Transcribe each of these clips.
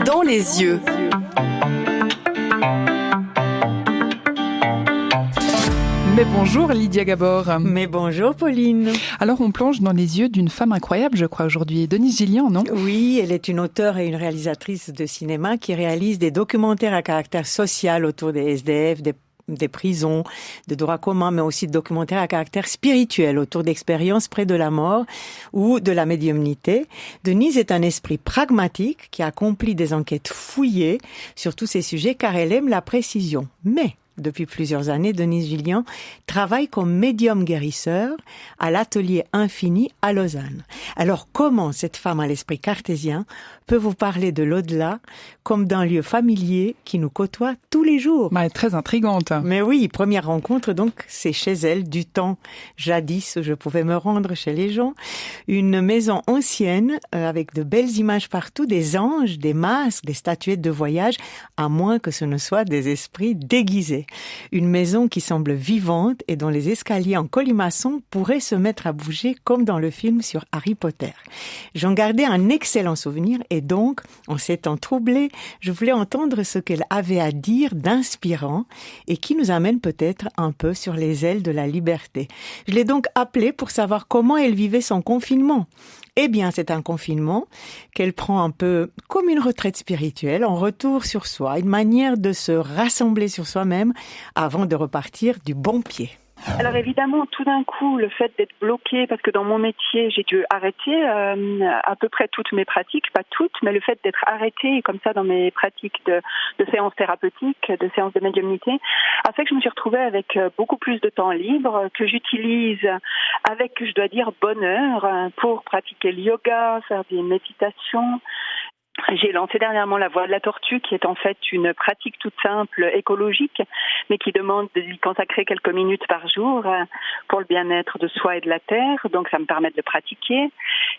Dans les yeux. Mais bonjour Lydia Gabor. Mais bonjour Pauline. Alors on plonge dans les yeux d'une femme incroyable, je crois, aujourd'hui. Denise Gillian, non? Oui, elle est une auteure et une réalisatrice de cinéma qui réalise des documentaires à caractère social autour des SDF, des prisons, de droit commun, mais aussi de documentaires à caractère spirituel autour d'expériences près de la mort ou de la médiumnité. Denise est un esprit pragmatique qui accomplit des enquêtes fouillées sur tous ces sujets car elle aime la précision. Mais depuis plusieurs années, Denise Gillian travaille comme médium guérisseur à l'Atelier Infini à Lausanne. Alors comment cette femme à l'esprit cartésien peut vous parler de l'au-delà comme d'un lieu familier qui nous côtoie tous les jours? Elle est très intrigante. Mais oui, première rencontre donc, c'est chez elle, du temps jadis où je pouvais me rendre chez les gens. Une maison ancienne avec de belles images partout, des anges, des masques, des statuettes de voyage, à moins que ce ne soit des esprits déguisés. Une maison qui semble vivante et dont les escaliers en colimaçon pourraient se mettre à bouger comme dans le film sur Harry Potter. J'en gardais un excellent souvenir et donc, en ces temps troublés, je voulais entendre ce qu'elle avait à dire d'inspirant et qui nous amène peut-être un peu sur les ailes de la liberté. Je l'ai donc appelée pour savoir comment elle vivait son confinement. Eh bien, c'est un confinement qu'elle prend un peu comme une retraite spirituelle, en retour sur soi, une manière de se rassembler sur soi-même avant de repartir du bon pied. Alors évidemment, tout d'un coup, le fait d'être bloqué, parce que dans mon métier, j'ai dû arrêter à peu près toutes mes pratiques, pas toutes, mais le fait d'être arrêté comme ça dans mes pratiques de séances thérapeutiques, de séances de médiumnité, a fait que je me suis retrouvée avec beaucoup plus de temps libre, que j'utilise avec, je dois dire, bonheur pour pratiquer le yoga, faire des méditations. J'ai lancé dernièrement la Voie de la Tortue, qui est en fait une pratique toute simple, écologique, mais qui demande d'y consacrer quelques minutes par jour pour le bien-être de soi et de la terre. Donc ça me permet de le pratiquer.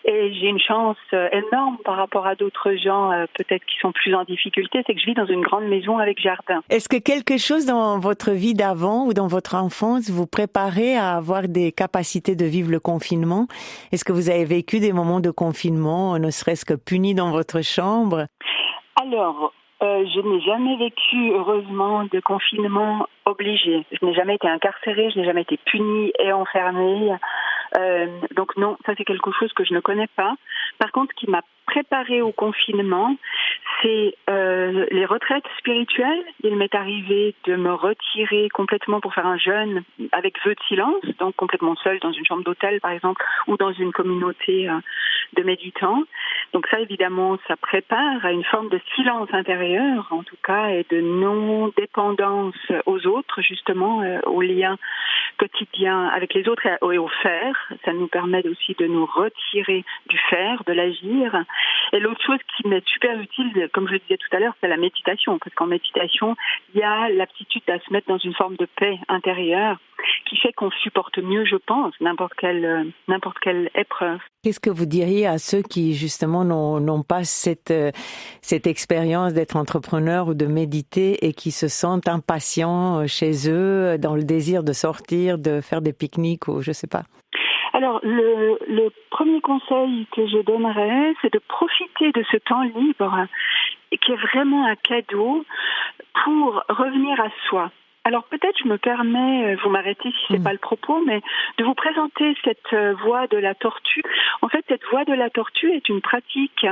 Et j'ai une chance énorme par rapport à d'autres gens, peut-être qui sont plus en difficulté, c'est que je vis dans une grande maison avec jardin. Est-ce que quelque chose dans votre vie d'avant ou dans votre enfance vous préparait à avoir des capacités de vivre le confinement? Est-ce que vous avez vécu des moments de confinement, ne serait-ce que punis dans votre chambre? Alors, je n'ai jamais vécu, heureusement, de confinement obligé. Je n'ai jamais été incarcérée, je n'ai jamais été punie et enfermée. Donc non, ça c'est quelque chose que je ne connais pas. Par contre, ce qui m'a préparée au confinement, c'est les retraites spirituelles. Il m'est arrivé de me retirer complètement pour faire un jeûne avec vœu de silence, donc complètement seule dans une chambre d'hôtel par exemple, ou dans une communauté de méditants. Donc ça évidemment, ça prépare à une forme de silence intérieur en tout cas et de non-dépendance aux autres justement, aux liens quotidiens avec les autres et au faire. Ça nous permet aussi de nous retirer du faire, de l'agir. Et l'autre chose qui m'est super utile, comme je le disais tout à l'heure, c'est la méditation. Parce qu'en méditation, il y a l'aptitude à se mettre dans une forme de paix intérieure qui fait qu'on supporte mieux, je pense, n'importe quelle épreuve. Qu'est-ce que vous diriez à ceux qui, justement, n'ont pas cette expérience d'être entrepreneur ou de méditer et qui se sentent impatients chez eux, dans le désir de sortir, de faire des pique-niques ou je sais pas? Alors, le premier conseil que je donnerais, c'est de profiter de ce temps libre qui est vraiment un cadeau pour revenir à soi. Alors peut-être je me permets, vous m'arrêtez si c'est pas le propos, mais de vous présenter cette voie de la tortue. En fait, cette voie de la tortue est une pratique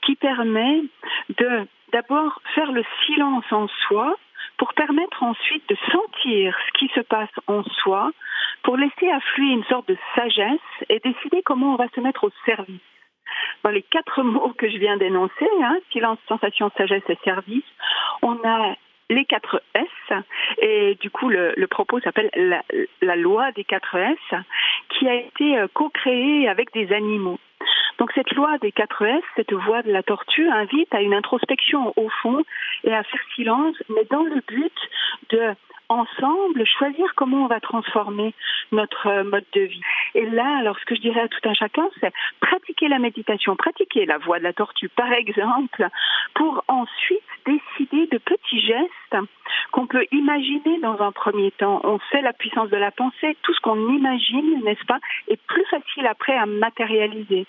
qui permet de d'abord faire le silence en soi pour permettre ensuite de sentir ce qui se passe en soi, pour laisser affluer une sorte de sagesse et décider comment on va se mettre au service. Dans les 4 mots que je viens d'énoncer, silence, sensation, sagesse et service, on a les 4 S, et du coup le propos s'appelle la loi des 4 S, qui a été co-créée avec des animaux. Donc cette loi des 4 S, cette voie de la tortue, invite à une introspection au fond et à faire silence, mais dans le but de ensemble, choisir comment on va transformer notre mode de vie. Et là, alors ce que je dirais à tout un chacun, c'est pratiquer la méditation, pratiquer la voie de la tortue par exemple, pour ensuite décider de petits gestes qu'on peut imaginer dans un premier temps. On sait la puissance de la pensée, tout ce qu'on imagine, n'est-ce pas, est plus facile après à matérialiser.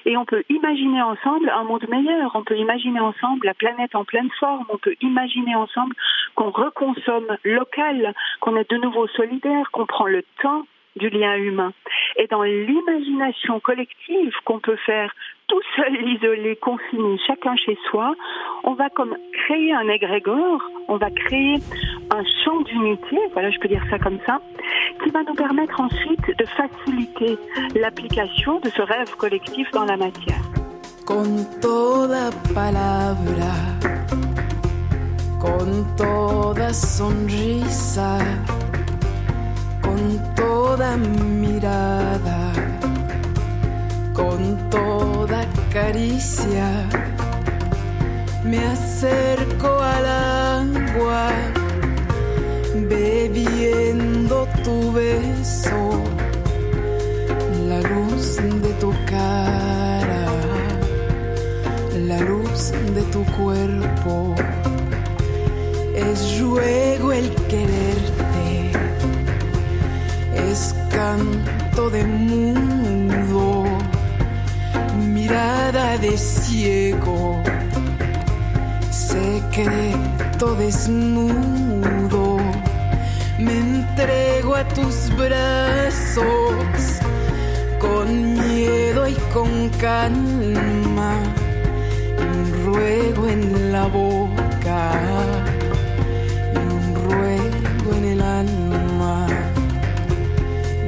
Et on peut imaginer ensemble un monde meilleur, on peut imaginer ensemble la planète en pleine forme, on peut imaginer ensemble qu'on reconsomme local, qu'on est de nouveau solidaire, qu'on prend le temps du lien humain. Et dans l'imagination collective qu'on peut faire tout seul, isolé, confiné, chacun chez soi, on va comme créer un égrégore, on va créer un champ d'unité, voilà, je peux dire ça comme ça, qui va nous permettre ensuite de faciliter l'application de ce rêve collectif dans la matière. Con toda palabra, con toda sonrisa, con toda mirada, con toda caricia, me acerco al agua, bebiendo tu beso, la luz de tu cara, la luz de tu cuerpo, es ruego el quererte, es canto de mundo, mirada de ciego, secreto desnudo, me entrego a tus brazos, con miedo y con calma, un ruego en la boca, y un ruego en el alma,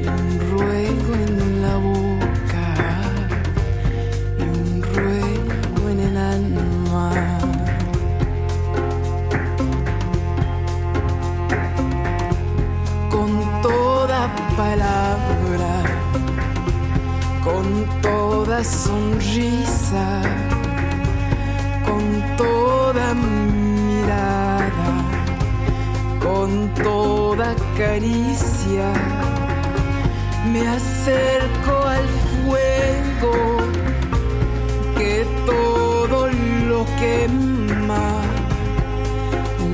y un ruego en la boca, y un ruego en el alma. Con toda palabra, con toda sonrisa, con toda mirada, con toda caricia, me acerco al fuego que todo lo quema,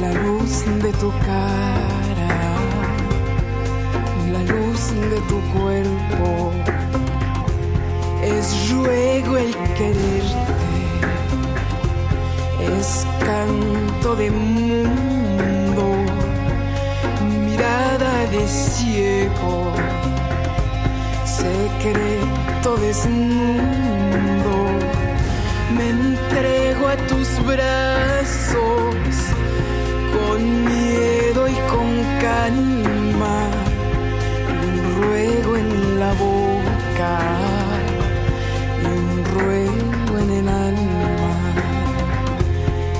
la luz de tu cara, la luz de tu cuerpo, es ruego el quererte, es canto de mundo, mirada de ciego, secreto desnudo, me entrego a tus brazos, con miedo y con calma, un ruego en la boca, y un ruego en el alma,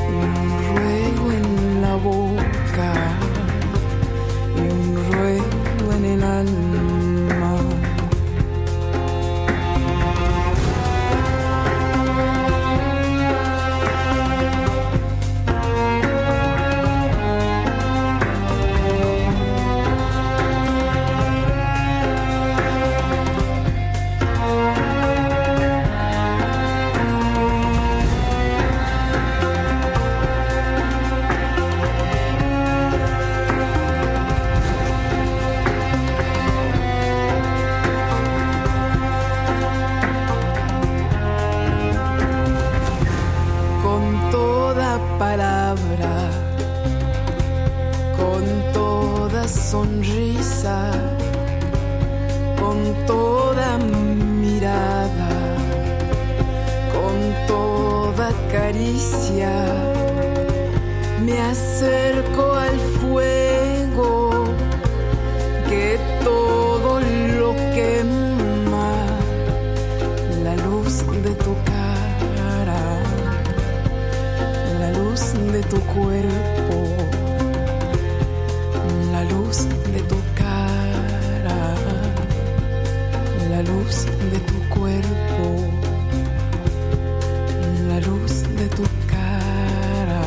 y un ruego en la boca, y un ruego en el alma. Sonrisa, con toda mirada, con toda caricia, me acerco al fuego que todo lo quema, la luz de tu cara, la luz de tu cuerpo, la luz de tu cara, la luz de tu cuerpo, la luz de tu cara,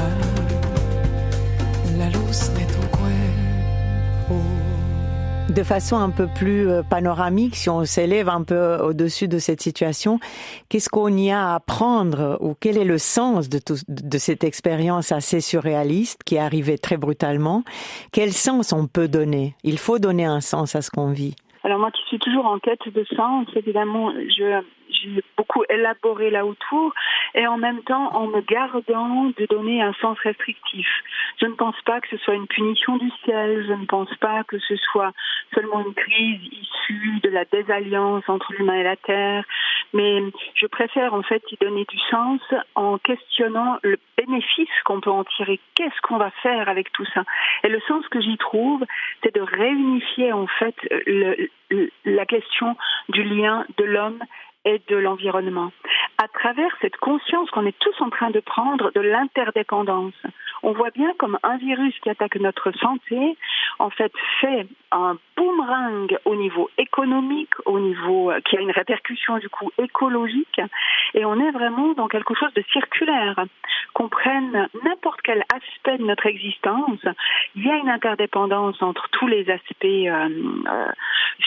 la luz de tu cuerpo. De façon un peu plus panoramique, si on s'élève un peu au-dessus de cette situation, qu'est-ce qu'on y a à apprendre ou quel est le sens de cette expérience assez surréaliste qui est arrivée très brutalement? Quel sens on peut donner? Il faut donner un sens à ce qu'on vit. Alors moi qui suis toujours en quête de sens, évidemment, j'ai beaucoup élaboré là autour et en même temps en me gardant de donner un sens restrictif. Je ne pense pas que ce soit une punition du ciel, je ne pense pas que ce soit seulement une crise issue de la désalliance entre l'humain et la terre, mais je préfère en fait y donner du sens en questionnant le bénéfice qu'on peut en tirer. Qu'est-ce qu'on va faire avec tout ça? Et le sens que j'y trouve, c'est de réunifier en fait la question du lien de l'homme et de l'environnement. À travers cette conscience qu'on est tous en train de prendre de l'interdépendance, on voit bien comme un virus qui attaque notre santé, en fait, fait un boomerang au niveau économique, au niveau qui a une répercussion du coup écologique, et on est vraiment dans quelque chose de circulaire. Qu'on prenne n'importe quel aspect de notre existence, il y a une interdépendance entre tous les aspects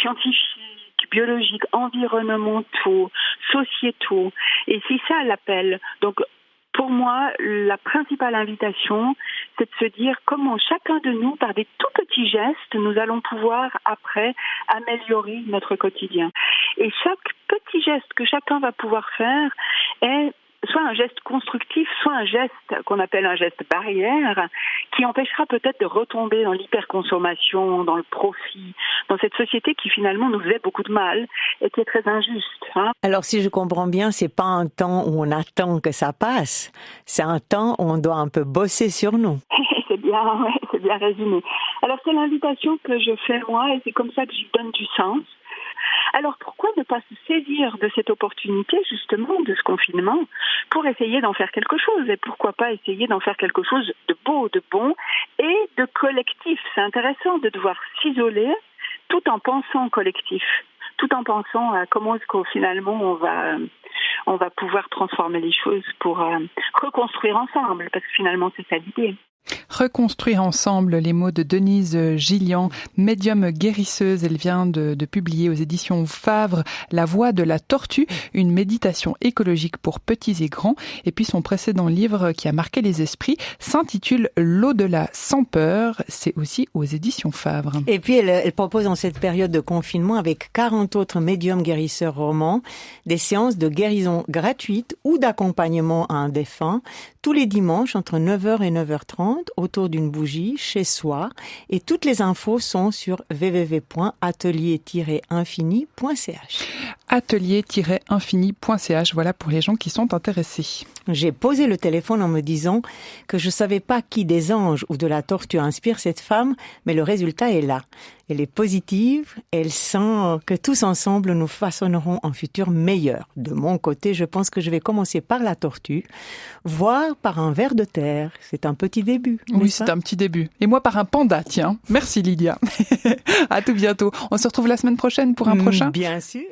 scientifiques, biologiques, environnementaux, sociétaux. Et c'est ça l'appel. Donc, pour moi, la principale invitation, c'est de se dire comment chacun de nous, par des tout petits gestes, nous allons pouvoir, après, améliorer notre quotidien. Et chaque petit geste que chacun va pouvoir faire est soit un geste constructif, soit un geste qu'on appelle un geste barrière, qui empêchera peut-être de retomber dans l'hyperconsommation, dans le profit, dans cette société qui finalement nous fait beaucoup de mal et qui est très injuste. Alors si je comprends bien, c'est pas un temps où on attend que ça passe, c'est un temps où on doit un peu bosser sur nous. C'est bien résumé. Alors c'est l'invitation que je fais moi et c'est comme ça que j'y donne du sens. Alors pourquoi ne pas se saisir de cette opportunité justement de ce confinement pour essayer d'en faire quelque chose et pourquoi pas essayer d'en faire quelque chose de beau, de bon et de collectif. C'est intéressant de devoir s'isoler tout en pensant collectif, tout en pensant à comment est-ce que finalement on va pouvoir transformer les choses pour reconstruire ensemble parce que finalement c'est ça l'idée. Reconstruire ensemble, les mots de Denise Gillian, médium guérisseuse. Elle vient de publier aux éditions Favre La Voix de la Tortue, une méditation écologique pour petits et grands. Et puis son précédent livre qui a marqué les esprits s'intitule L'au-delà sans peur. C'est aussi aux éditions Favre. Et puis elle propose en cette période de confinement avec 40 autres médiums guérisseurs romans des séances de guérison gratuites ou d'accompagnement à un défunt tous les dimanches entre 9h et 9h30 autour d'une bougie chez soi et toutes les infos sont sur www.atelier-infini.ch. Atelier-infini.ch, voilà pour les gens qui sont intéressés. J'ai posé le téléphone en me disant que je savais pas qui des anges ou de la tortue inspire cette femme, mais le résultat est là. Elle est positive, elle sent que tous ensemble nous façonnerons un futur meilleur. De mon côté, je pense que je vais commencer par la tortue, voire par un ver de terre. C'est un petit début. Oui, c'est un petit début. Et moi par un panda, tiens. Merci Lydia. À tout bientôt. On se retrouve la semaine prochaine pour un prochain. Bien sûr.